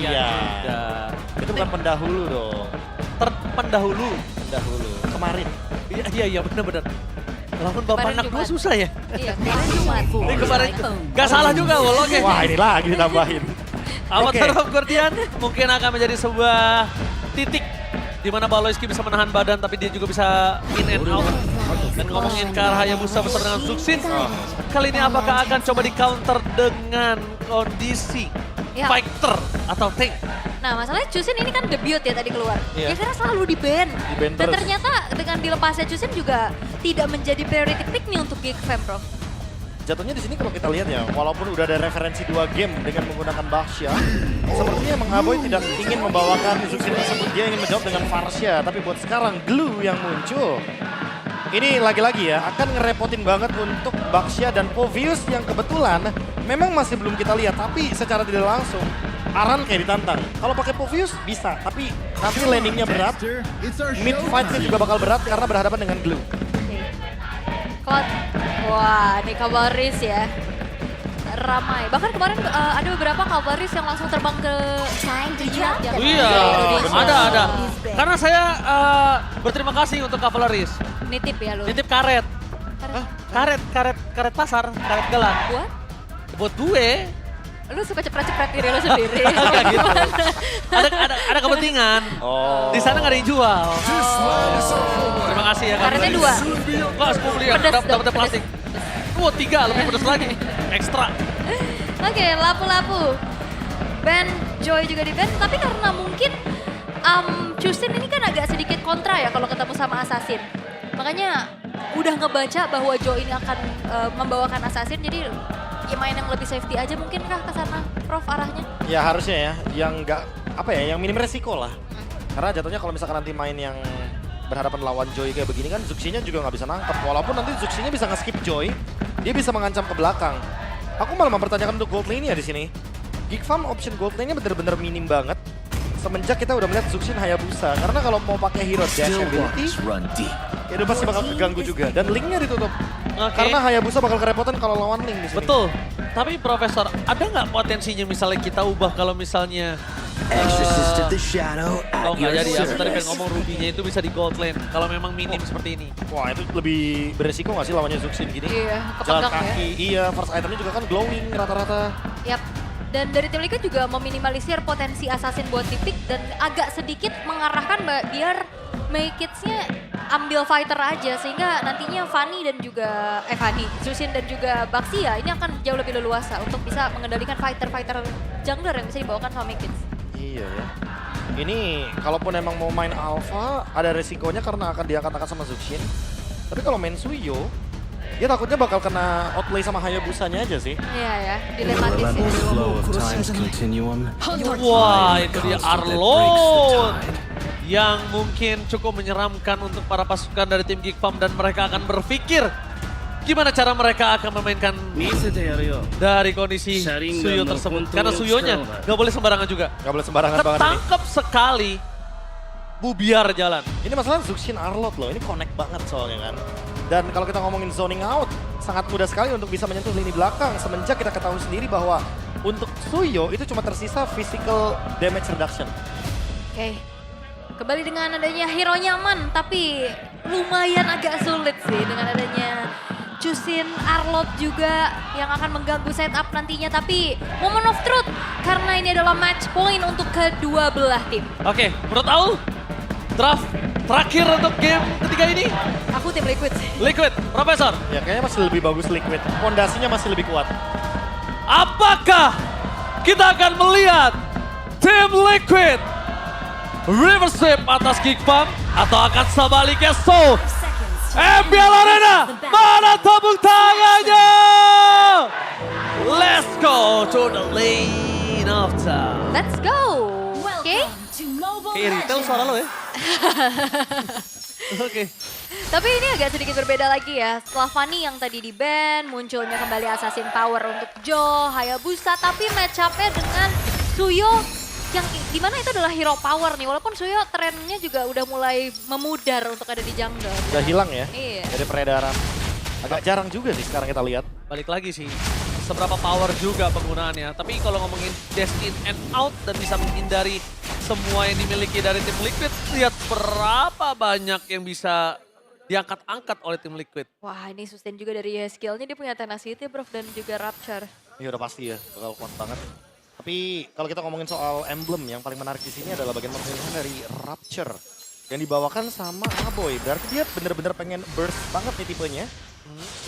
Iya. juga. Itu bukan pendahulu dong. Pendahulu. Pendahulu. Kemarin. Iya benar-benar. Lawan bapak Kemarin anak dua Jumat. susah ya. Iya, kemarin Jumat. Ini kemarin gak salah juga Wol, oke. Wah ini lagi ditambahin. Avatar Oke. of Guardian mungkin akan menjadi sebuah titik di mana Baloyski bisa menahan badan tapi dia juga bisa in and out. Dan ngomongin ke arah Hayabusa bersama dengan Zuxin. Kali ini apakah akan coba di counter dengan kondisi Ya. fighter atau tank? Nah masalahnya Chusin ini kan debut ya tadi keluar. Iya. Biasanya selalu di-ban. Di-ban Dan terus. ternyata dengan dilepasnya Chusin juga tidak menjadi priority pick nih untuk Geek Fam, Prof. Jatuhnya di sini kalau kita lihat ya, walaupun udah ada referensi 2 game dengan menggunakan Baxia, sepertinya Mang Aboy tidak ingin membawakan Zuxin tersebut. Dia ingin menjawab dengan Varsha, tapi buat sekarang Glue yang muncul. Ini lagi-lagi ya, akan ngerepotin banget untuk Baxia dan Povius yang kebetulan memang masih belum kita lihat, tapi secara tidak langsung Aran kayak ditantang. Kalau pakai Povius bisa, tapi nanti landingnya berat, mid fight-nya juga bakal berat karena berhadapan dengan Glue. Kot. Wah, ini Cavalrys ya. Ramai. Bahkan kemarin ada beberapa Cavalrys yang langsung terbang ke Jihat ya. Iya, ada. Karena saya berterima kasih untuk Cavalrys. Nitip ya lu. Nitip karet. Karet pasar, karet gelang. Buat? Buat gue. Lu suka cepret-cepret diri lu sendiri. Kayak gitu. Ada kepentingan. Oh. Di sana nggak ada yang jual. Terima kasih ya. Karetnya Cavalrys. 2. Enggak, 10 beli ya. Pedas dong, Dapetnya plastik. Wah, 3 lebih pedas lagi. Ekstra. Oke, lapu-lapu. Ben Joy juga di ban, tapi karena mungkin Chusin ini kan agak sedikit kontra ya kalau ketemu sama Assassin. Makanya udah ngebaca bahwa Joy ini akan membawakan Assassin, jadi ya main yang lebih safety aja mungkin kah ke sana, Prof, arahnya? Ya harusnya ya, yang nggak apa ya, yang minim resiko lah. Karena jatuhnya kalau misalkan nanti main yang berhadapan lawan Joy kayak begini kan Zuxi-nya juga nggak bisa nangkep. Walaupun nanti Zuxi-nya bisa nge-skip Joy, dia bisa mengancam ke belakang. Aku malah mempertanyakan untuk gold lane ya di sini. Geek Farm option gold lane-nya bener-bener minim banget. Semenjak kita udah melihat Zuxin Hayabusa. Karena kalau mau pakai hero dash ability, ya udah pasti bakal keganggu juga. Dan link-nya ditutup. Oke. Karena Hayabusa bakal kerepotan kalau lawan link di sini. Betul. Tapi Profesor, ada nggak potensinya misalnya kita ubah kalau misalnya Exorcist of the shadow oh at nggak your jadi ya, aku tadi pengen service. ngomong rubinya itu bisa di gold lane kalau memang minim seperti ini. Wah itu lebih beresiko nggak sih lawannya Zuxin gini? Iya, Jalan kepegang ya. kaki, iya first itemnya juga kan glowing rata-rata. Yap. Dan dari tim Liquid juga meminimalisir potensi Assassin buat dipik dan agak sedikit mengarahkan biar Maykits-nya ambil fighter aja sehingga nantinya Fanny dan juga Fanny, Zuxin dan juga Baxia ini akan jauh lebih leluasa untuk bisa mengendalikan fighter-fighter jungler yang bisa dibawakan sama Maykits. Iya ya. Ini kalaupun emang mau main alpha ada resikonya karena akan diangkat-angkat sama Zuxin. Tapi kalau main Suyo, dia takutnya bakal kena outplay sama Hayabusanya aja sih. Iya ya, Will dilematis let ya. the flow of time's continuum. Wah, itu dia Constant that breaks the Arlon tide. yang mungkin cukup menyeramkan untuk para pasukan dari tim Geek Farm dan mereka akan berpikir gimana cara mereka akan memainkan dari kondisi Suyo tersebut. Karena Suyonya nggak boleh sembarangan juga. Gak boleh sembarangan banget ini. Ketangkep sekali, bubiar jalan. Ini masalah Zuxin Arlot loh, ini connect banget soalnya kan. Dan kalau kita ngomongin zoning out, sangat mudah sekali untuk bisa menyentuh lini belakang. Semenjak kita ketahui sendiri bahwa untuk Suyo itu cuma tersisa physical damage reduction. Oke. Kembali dengan adanya hero nyaman, tapi lumayan agak sulit sih dengan adanya Chusin, Arlot juga yang akan mengganggu setup nantinya. Tapi moment of truth, karena ini adalah match point untuk kedua belah tim. Oke, menurut Aul, draft terakhir untuk game ketiga ini, Aku tim Liquid sih. Liquid, Profesor. Ya kayaknya masih lebih bagus Liquid, fondasinya masih lebih kuat. Apakah kita akan melihat tim Liquid reverse sweep atas Geek Farm atau akan sebaliknya MPL Arena, mana tepuk tangannya? Let's go to the lane of time. Let's go. Oke. Kayak retail suara lo ya. Oke. Tapi ini agak sedikit berbeda lagi ya. Setelah Fanny yang tadi di ban, munculnya kembali Assassin Power untuk Jo, Hayabusa. Tapi match up-nya dengan Suyo yang dimana itu adalah hero power nih. Walaupun Suyo trennya juga udah mulai memudar untuk ada di jungle. Udah hilang ya Iya. dari peredaran. Agak jarang juga sih sekarang kita lihat. Balik lagi sih. seberapa power juga penggunaannya. Tapi kalau ngomongin dash in and out dan bisa menghindari semua yang dimiliki dari tim Liquid, lihat berapa banyak yang bisa diangkat-angkat oleh tim Liquid. Wah, ini sustain juga dari skillnya, dia punya tenacity, Bro, dan juga Rapture. Iya udah pasti ya, bakal kuat banget. Tapi kalau kita ngomongin soal emblem, yang paling menarik di sini adalah bagian pemilihan dari Rapture yang dibawakan sama Aboy. Berarti dia bener-bener pengen burst banget nih tipenya.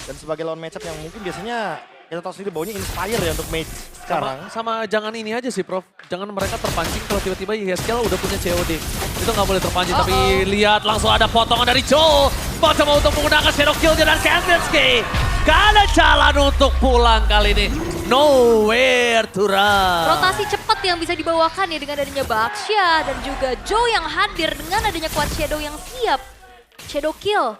Dan sebagai lawan matchup yang mungkin biasanya kita tahu sendiri baunya Inspire ya untuk mage sekarang. Sama jangan ini aja sih, Prof. Jangan mereka terpancing kalau tiba-tiba YSKL udah punya COD. Itu nggak boleh terpancing, tapi lihat langsung ada potongan dari Joe. Coba untuk menggunakan Shadow Kill-nya dan Kandinsky. Gak ada jalan untuk pulang kali ini. Nowhere to run. Rotasi cepat yang bisa dibawakan ya dengan adanya Baxia dan juga Joe yang hadir dengan adanya Quad Shadow yang siap. Shadow Kill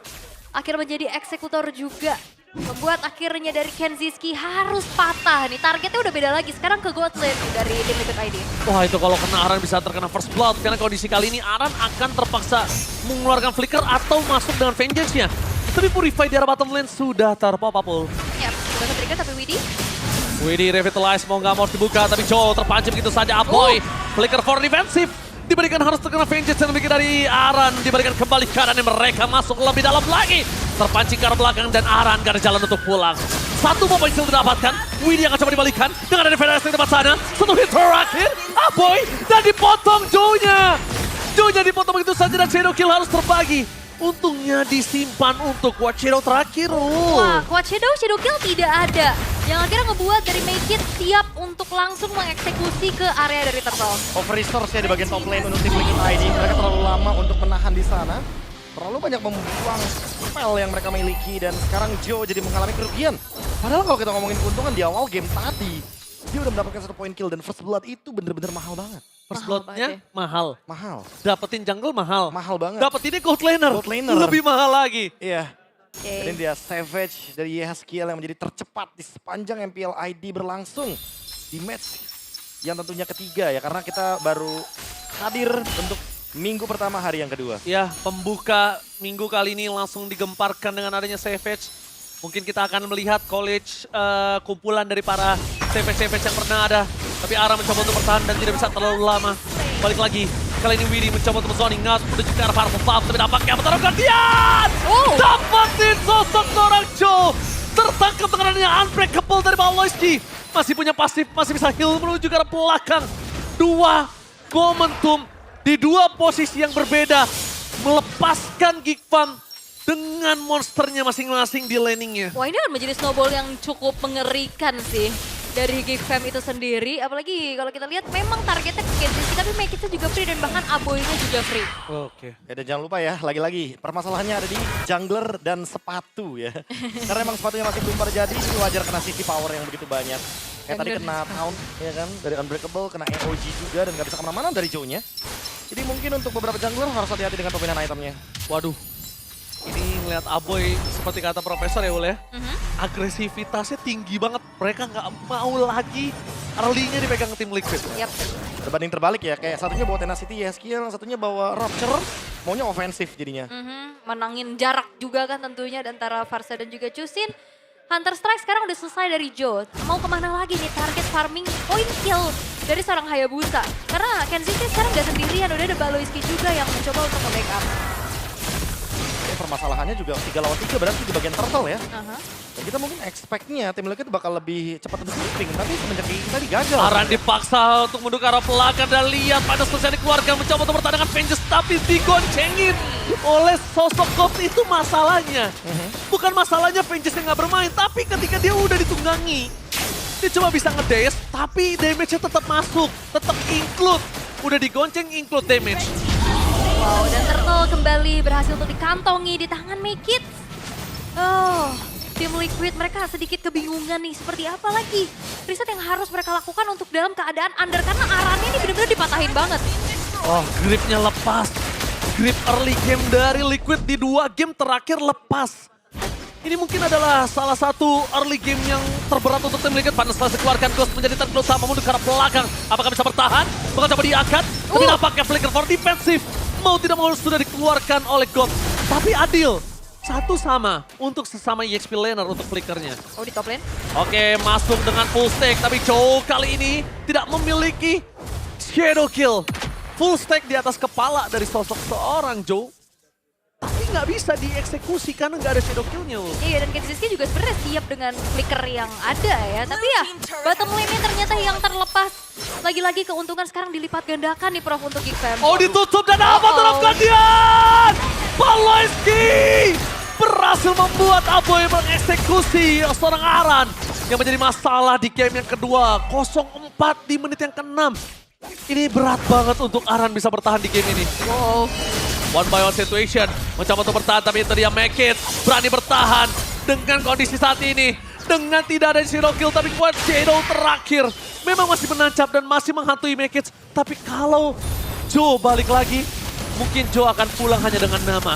akhirnya menjadi eksekutor juga. Membuat akhirnya dari Kenziski harus patah nih. Targetnya udah beda lagi. Sekarang ke Godlane dari tim Liquid ID. Wah, itu kalau kena Aran bisa terkena first blood. Karena kondisi kali ini Aran akan terpaksa mengeluarkan flicker atau masuk dengan vengeance-nya. Tapi Purify di arah bottom lane sudah terpop Apul. Ya, udah ke-trigger tapi Widhi revitalize mau nggak mau harus dibuka. Tapi Joe terpancing begitu saja. Apoy, flicker for defensive. Diberikan harus terkena vengeance yang diberikan dari Aran. Diberikan kembali kanan yang mereka masuk lebih dalam lagi. Terpancing ke arah belakang dan Aran gak ada jalan untuk pulang. Satu poin still didapatkan. Widhi akan coba dibalikan dengan ada Federasi di tempat sana. Satu hit terakhir. Apoy dan dipotong Joe-nya. Joe-nya dipotong begitu saja dan Shadow Kill harus terbagi. Untungnya disimpan untuk Quad Shadow terakhir. Wah, Quad Shadow Kill tidak ada. Yang akhirnya ngebuat dari Make It siap untuk langsung mengeksekusi ke area dari Turtle. Over resource ya di bagian top lane untuk tim Liquid ID. Mereka terlalu lama untuk menahan di sana. Terlalu banyak membuang spell yang mereka miliki dan sekarang Joe jadi mengalami kerugian. Padahal kalau kita ngomongin keuntungan di awal game tadi, dia udah mendapatkan 1 point kill dan first blood itu bener-bener mahal banget. First Mahal blood-nya banget mahal. Mahal. Dapetin jungle mahal. Mahal banget. Dapetinnya gold laner. Gold laner. Lebih mahal lagi. Iya. Oke. Jadi dia Savage dari YSKL yang menjadi tercepat di sepanjang MPL ID berlangsung di match yang tentunya ketiga ya. Karena kita baru hadir untuk minggu pertama hari yang kedua. Ya, pembuka minggu kali ini langsung digemparkan dengan adanya Savage. Mungkin kita akan melihat college kumpulan dari para Savage yang pernah ada. Tapi Ara mencoba untuk bertahan dan tidak bisa terlalu lama. Balik lagi. Kali ini Widhi mencoba untuk zoning out menuju ke arah Powerful Puff. Tapi nampaknya bertaruh Guardian! Dapatin sosok seorang Joe! Tertangkap dengan adanya Unbreakable dari Baloyski. Masih punya pasif, masih bisa heal menuju ke arah belakang. Dua momentum di dua posisi yang berbeda. Melepaskan Geek Farm dengan monsternya masing-masing di laningnya. Wah, ini akan menjadi snowball yang cukup mengerikan sih dari Geek Fam itu sendiri. Apalagi kalau kita lihat memang targetnya ke Kenziski, tapi Make It juga free dan bahkan Aboy-nya juga free. Oke. Ya, dan jangan lupa ya, lagi-lagi permasalahannya ada di jungler dan sepatu ya. Karena emang sepatunya masih belum terjadi, jadi wajar kena CC power yang begitu banyak. Kayak tadi kena Taunt ya kan, dari Unbreakable, kena AOG juga dan gak bisa kemana-mana dari Joe-nya. Jadi mungkin untuk beberapa jungler harus hati-hati dengan pemilihan itemnya. Waduh. Ini ngeliat Aboy seperti kata Profesor ya Ul ya. Agresivitasnya tinggi banget. Mereka nggak mau lagi early-nya dipegang tim Liquid. Yap. Berbanding terbalik ya, kayak satunya bawa Tenacity YSKL, satunya bawa Rapture, maunya ofensif jadinya. Menangin jarak juga kan tentunya antara Farsa dan juga Chusin. Hunter Strike sekarang udah selesai dari Joe. Mau kemana lagi nih target farming point kill dari seorang Hayabusa. Karena Kenziski sekarang udah sendirian, udah ada Baloyski juga yang mencoba untuk nge-backup. Permasalahannya juga 3 lawan 3 berarti di bagian turtle ya. Dan kita mungkin expect-nya tim Liquid bakal lebih cepat untuk sweeping, tapi semenjak tadi gagal. Aran dipaksa untuk menuju ke arah belakang dan lihat pada selesai dikeluarkan mencoba untuk bertahan dengan Vengeance tapi digoncengin oleh sosok Gold. Itu masalahnya. Bukan masalahnya Vengeance yang nggak bermain, tapi ketika dia udah ditunggangi, dia cuma bisa ngedash tapi damage-nya tetap masuk, tetap include. Udah digonceng include damage. Wow, dan Turtle kembali berhasil untuk dikantongi di tangan Make It. Oh, tim Liquid mereka sedikit kebingungan nih, seperti apa lagi riset yang harus mereka lakukan untuk dalam keadaan under, karena Arannya ini benar-benar dipatahin banget. Oh, gripnya lepas. Grip early game dari Liquid di 2 game terakhir lepas. Ini mungkin adalah salah satu early game yang terberat untuk tim Liquid. Panas setelah dikeluarkan Ghost menjadi third close sama mundur ke arah belakang. Apakah bisa bertahan? Bakal coba diangkat. Tapi nampaknya flicker for defensive. Mau tidak mau sudah dikeluarkan oleh God. Tapi Adil, satu sama untuk sesama EXP laner untuk flickernya. Oh di top lane. Oke, masuk dengan full stack, tapi Joe kali ini tidak memiliki shadow kill. Full stack di atas kepala dari sosok seorang Joe. Tapi nggak bisa dieksekusi karena nggak ada shadow killnya. Iya, dan Kenziski juga sebenarnya siap dengan flicker yang ada ya. Tapi ya, bottom lane-nya ternyata yang terlepas. Lagi-lagi keuntungan sekarang dilipat gandakan nih Prof untuk Geek Fam. Oh, ditutup dan apa terapkan Guardian? Paloisky berhasil membuat Aboy mengeksekusi seorang Aran yang menjadi masalah di game yang kedua. 0-4 di menit yang ke-6. Ini berat banget untuk Aran bisa bertahan di game ini. Wow. One by one situation, mencoba untuk bertahan tapi itu dia Mekit berani bertahan dengan kondisi saat ini. Dengan tidak ada zero kill tapi kuat Shadow terakhir. Memang masih menancap dan masih menghantui Mekit. Tapi kalau Joe balik lagi, mungkin Joe akan pulang hanya dengan nama.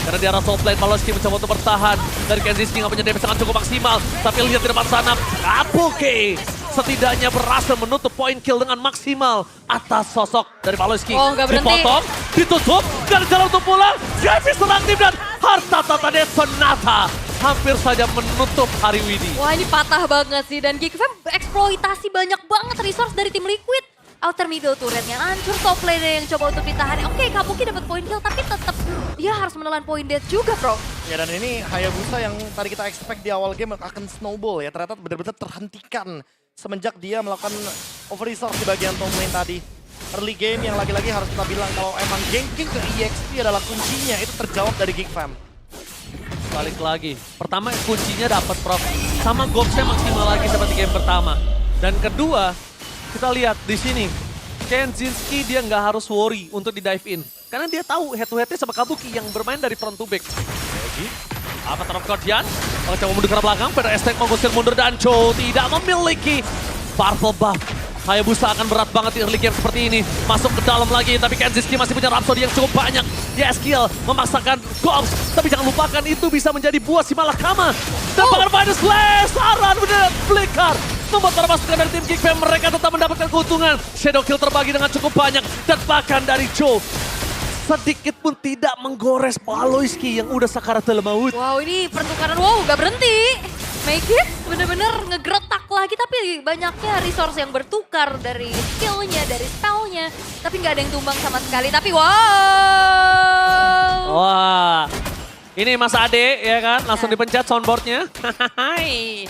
Karena di arah top lane, Paloisky mencoba untuk bertahan. Dari Kenziski nggak punya damage sangat cukup maksimal. Tapi lihat di depan sana, Kabuki setidaknya berhasil menutup point kill dengan maksimal atas sosok dari Paloisky. Oh, nggak berhenti. Dipotong, ditutup, dan jalan untuk pulang. Gavi serang tim dan harta tata sonata hampir saja menutup hari Widi. Wah ini patah banget sih. Dan Geek Fam eksploitasi banyak banget resource dari tim Liquid. Outer middle turretnya hancur, top lane yang coba untuk ditahan. Oke, Kabuki dapat point kill tapi tetap dia harus menelan point death juga, bro. Ya dan ini Hayabusa yang tadi kita expect di awal game akan snowball ya. Ternyata benar-benar terhentikan semenjak dia melakukan over resource di bagian top lane tadi. Early game yang lagi-lagi harus kita bilang kalau emang ganking ke EXP adalah kuncinya. Itu terjawab dari Geek Fam. Balik lagi. Pertama kuncinya dapat Prof. Sama Gobsnya maksimal lagi seperti game pertama. Dan kedua, kita lihat di sini, Kenziski dia nggak harus worry untuk di dive in. Karena dia tahu head to headnya sama Kabuki yang bermain dari front to back. Lagi, Avatar of Guardian, mencoba mundur ke belakang, Pedro Estek mengusir mundur dan Joe tidak memiliki purple buff. Hayabusa akan berat banget di early game seperti ini. Masuk ke dalam lagi, tapi Kenziski masih punya Rhapsody yang cukup banyak. Dia skill memaksakan Gobs, tapi jangan lupakan itu bisa menjadi buah si malakama. Dan bahkan Final Slash, Aran benar flicker. Membuat para pasukan dari tim Geek Fam mereka tetap mendapatkan keuntungan. Shadow kill terbagi dengan cukup banyak. Dan bahkan dari Joe, sedikit pun tidak menggores Paloisky yang udah sakaratul maut. Wow ini pertukaran, wow gak berhenti. Make it bener-bener ngegeretak lagi tapi banyaknya resource yang bertukar dari skillnya, dari spellnya. Tapi nggak ada yang tumbang sama sekali, tapi wow. Wah, ini Mas Ade ya kan, langsung dipencet soundboardnya.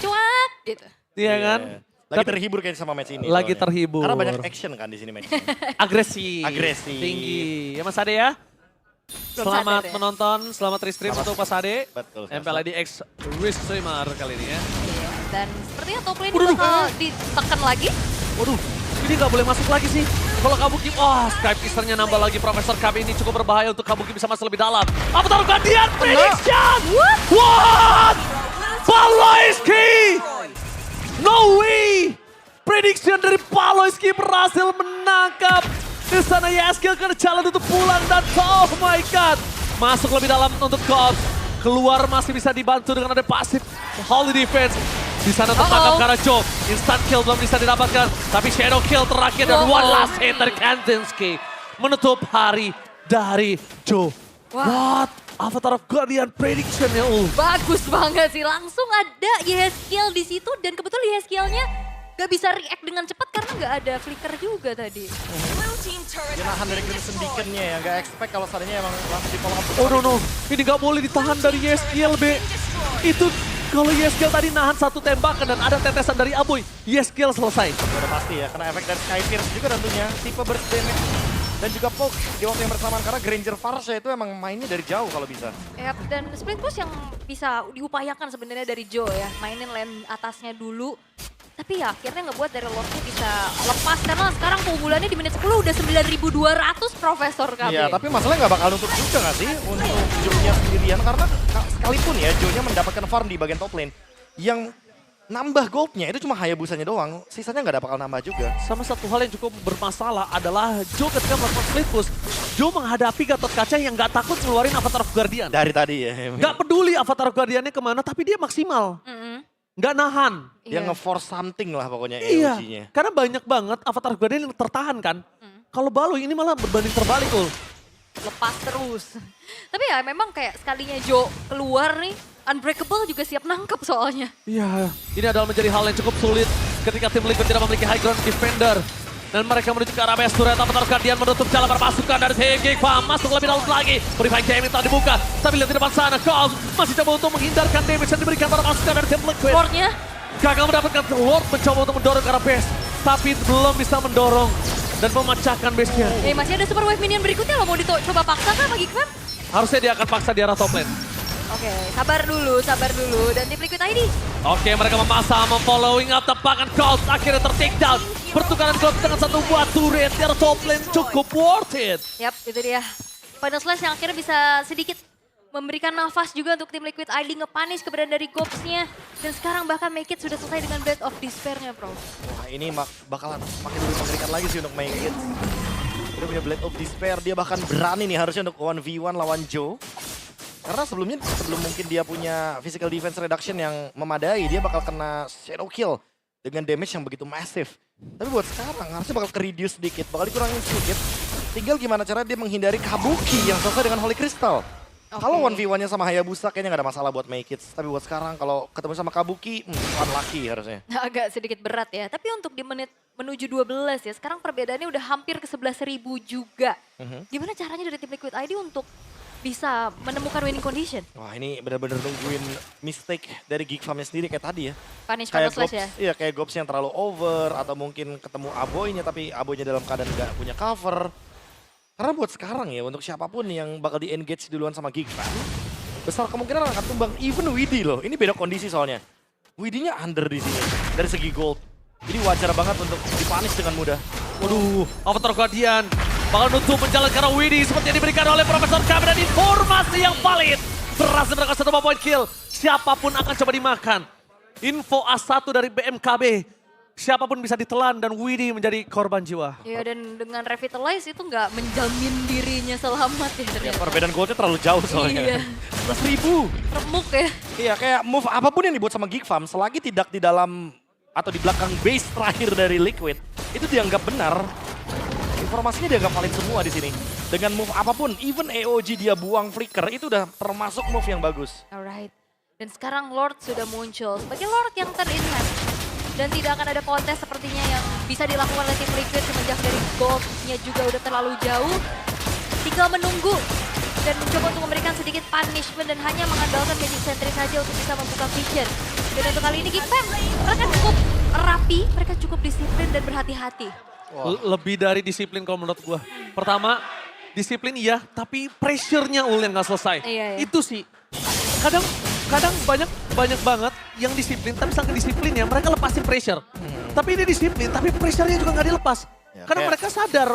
Cuak gitu. Iya kan? Lagi terhibur kayaknya sama match ini. Lagi soalnya. terhibur. Karena banyak action kan di sini match. Agresif. Agresif. Tinggi. Ya Mas Ade ya. Selamat Sadar ya. menonton, selamat restream untuk Mas Ade. Betul. MPLID X Risk Streamer kali ini ya. Iya. Dan sepertinya top lane Waduh. bakal ditekan lagi. Waduh, ini nggak boleh masuk lagi sih. Kalau Kabuki, Skype Easternya nambah lagi. Profesor Kabe ini cukup berbahaya untuk Kabuki bisa masuk lebih dalam. Avatar Guardian, prediction! What? Paloisky! No way! Prediction dari Paloisky berhasil menangkap. Di sana Yeskiel ke jalan untuk pulang dan oh my god. Masuk lebih dalam untuk Gobs. Keluar masih bisa dibantu dengan ada pasif Holy Defense. Di sana tertangkap karena Joe. Instant kill belum bisa didapatkan. Tapi shadow kill terakhir dan one last hit dari Kenziski. Menutup hari dari Joe. What? Avatar of Guardian prediction ya Bagus banget sih, langsung ada Yeskiel di situ dan kebetulan Yeskielnya gak bisa react dengan cepat karena gak ada flicker juga tadi. Dia nahan dari Crimson Beacon-nya ya, gak expect kalau seandainya emang langsung di follow up. Oh no, ini gak boleh ditahan dari Yeskiel B. Itu kalau Yeskiel tadi nahan satu tembakan dan ada tetesan dari Aboy, Yeskiel selesai. Udah pasti ya, karena efek dari Sky Pierce juga tentunya, tipe burst damage. Dan juga Poke di waktu yang bersamaan karena Granger Farsa itu emang mainnya dari jauh kalau bisa. Yap, dan split push yang bisa diupayakan sebenarnya dari Joe ya, mainin lane atasnya dulu. Tapi ya akhirnya ngebuat dari Lordnya bisa lepas karena sekarang keunggulannya di menit 10 udah 9.200 Profesor KB. Iya, tapi masalahnya nggak bakal nutup juga nggak sih untuk Joe-nya sendirian. Karena sekalipun ya Joe-nya mendapatkan farm di bagian top lane. Yang nambah goldnya itu cuma Hayabusanya doang, sisanya nggak ada bakal nambah juga. Sama satu hal yang cukup bermasalah adalah Joe ketika melakukan split push, Joe menghadapi Gatot Kaca yang nggak takut ngeluarin Avatar of Guardian. Dari tadi ya. Nggak peduli Avatar of Guardiannya kemana, tapi dia maksimal. Nggak nahan. Dia Iya. nge-force something lah pokoknya Iya, EOG-nya. karena banyak banget Avatar of Guardian yang tertahan kan. Kalau Baloi ini malah berbanding terbalik, Ul. lepas terus. Tapi ya memang kayak sekalinya Joe keluar nih, Unbreakable juga siap nangkep soalnya. Iya, ini adalah menjadi hal yang cukup sulit ketika tim Liquid tidak memiliki high ground defender. Dan mereka menuju ke arah base turret, Avatar Guardian menutup jalan perpasukan dari tim Geekfam. Masuk lebih dalam lagi, Purify Gaming telah dibuka. Tapi lihat di depan sana, Colt masih coba untuk menghindarkan damage yang diberikan pada pasukan dari tim Liquid. Lordnya, Gagal mendapatkan Lord, mencoba untuk mendorong ke arah base. Tapi belum bisa mendorong dan memecahkan base-nya. masih ada super wave minion berikutnya loh, mau coba paksa kah bagi Geekfam? Harusnya dia akan paksa di arah top lane. Oke, sabar dulu. Dan tim Liquid ID. Oke, mereka memasang, memfollowing up tepakan Colt. Akhirnya ter-take down. Pertukaran Colt dengan satu buah turret di arah top lane cukup worth it. Yap, itu dia. Final Slash yang akhirnya bisa sedikit memberikan nafas juga untuk tim Liquid ID nge-punish keberadaan dari Gobs-nya. Dan sekarang bahkan Make It sudah selesai dengan Blade of Despair-nya, bro. Wah, ini bakalan makin lebih mengerikan lagi sih untuk Make It. Dia punya Blade of Despair, dia bahkan berani nih harusnya untuk 1v1 lawan Joe. Karena sebelum mungkin dia punya physical defense reduction yang memadai, dia bakal kena shadow kill dengan damage yang begitu massive. Tapi buat sekarang harusnya bakal ke-reduce sedikit, bakal dikurangin sedikit. Tinggal gimana cara dia menghindari Kabuki yang selesai dengan Holy Crystal. Kalau 1v1-nya sama Hayabusa kayaknya nggak ada masalah buat Make It. Tapi buat sekarang kalau ketemu sama Kabuki, unlucky harusnya. Agak sedikit berat ya. Tapi untuk di menit menuju 12 ya, sekarang perbedaannya udah hampir ke 11.000 juga. Gimana caranya dari tim Liquid ID untuk bisa menemukan winning condition? Wah, ini benar-benar nungguin mistake dari Geekfam-nya sendiri kayak tadi ya. Punish Kayak Final Slash ya? Iya, kayak Gobs yang terlalu over atau mungkin ketemu Aboy-nya tapi Aboy-nya dalam keadaan nggak punya cover. Karena buat sekarang ya, untuk siapapun yang bakal di-engage duluan sama Geekfam, besar kemungkinan akan tumbang even Widdy loh. Ini beda kondisi soalnya. Widdy-nya under di sini dari segi gold. Jadi wajar banget untuk dipunish dengan mudah. Waduh, Avatar Guardian bakal nutup menjalan ke arah Widdy seperti yang diberikan oleh Profesor Kami dan informasi yang valid. Berhasil mendapatkan satu point kill. Siapapun akan coba dimakan. Info A1 dari BMKB. Siapapun bisa ditelan dan Widdy menjadi korban jiwa. Iya, dan dengan Revitalize itu nggak menjamin dirinya selamat ya Ya, ternyata. perbedaan goldnya terlalu jauh soalnya. Iya. 11.000. Remuk ya. Iya, kayak move apapun yang dibuat sama Geekfam selagi tidak di dalam atau di belakang base terakhir dari Liquid, itu dianggap benar. Informasinya dianggap valid semua di sini. Dengan move apapun, even AOG dia buang flicker, itu udah termasuk move yang bagus. Alright. Dan sekarang Lord sudah muncul sebagai Lord yang ter-enhance. Dan tidak akan ada kontes sepertinya yang bisa dilakukan oleh tim Liquid semenjak dari gold-nya juga udah terlalu jauh. Tinggal menunggu dan mencoba untuk memberikan sedikit punishment dan hanya mengandalkan Magic Sentry saja untuk bisa membuka vision. Dan untuk kali ini Geekfam, mereka cukup rapi, mereka cukup disiplin dan berhati-hati. Lebih dari disiplin kalau menurut gua. Pertama, disiplin iya, tapi pressure-nya Ul yang gak selesai. Iya. Itu sih. Kadang banyak banget yang disiplin, tapi saking disiplinnya mereka lepasin pressure. Tapi ini disiplin, tapi pressure-nya juga gak dilepas. Ya, Karena kayak- mereka sadar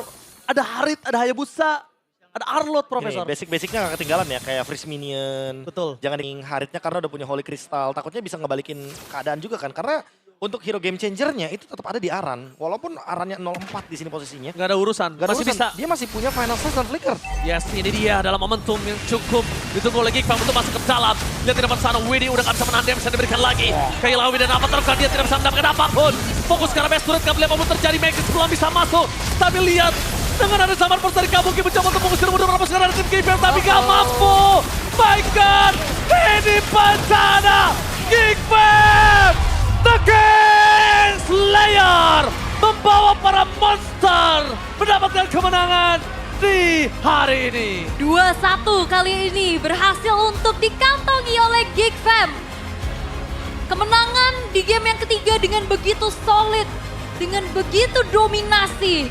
ada Harit, ada Hayabusa, ada Arlot, Profesor. Basic-basicnya gak ketinggalan ya, kayak freeze minion. Betul. Jangan ingin Haritnya karena udah punya Holy Crystal, takutnya bisa ngebalikin keadaan juga kan. Karena untuk hero game changer-nya itu tetap ada di Aran. Walaupun Arannya 0-4 di sini posisinya. Gak ada urusan, Gak ada masih urusan. bisa. Dia masih punya Final Slash dan Flicker. Yes, ini dia dalam momentum yang cukup ditunggu oleh Geekfam untuk masuk ke dalam. Lihat di depan sana, Widdy udah gak bisa menahan damage yang diberikan lagi. Kailawi dan Avatar dia tidak bisa mendapatkan apapun. Fokus ke arah base turret, gak boleh apapun terjadi, Magus belum bisa masuk. Tapi lihat, dengan ada Samar Force dari Kabuki mencoba untuk mengusir mundur pasukan dari tim Geekfam, tapi gak mampu. My God, ini bencana Geekfam! The King Slayer membawa para monster mendapatkan kemenangan di hari ini. 2-1 kali ini berhasil untuk dikantongi oleh Geekfam. Kemenangan di game yang ketiga dengan begitu solid, dengan begitu dominasi.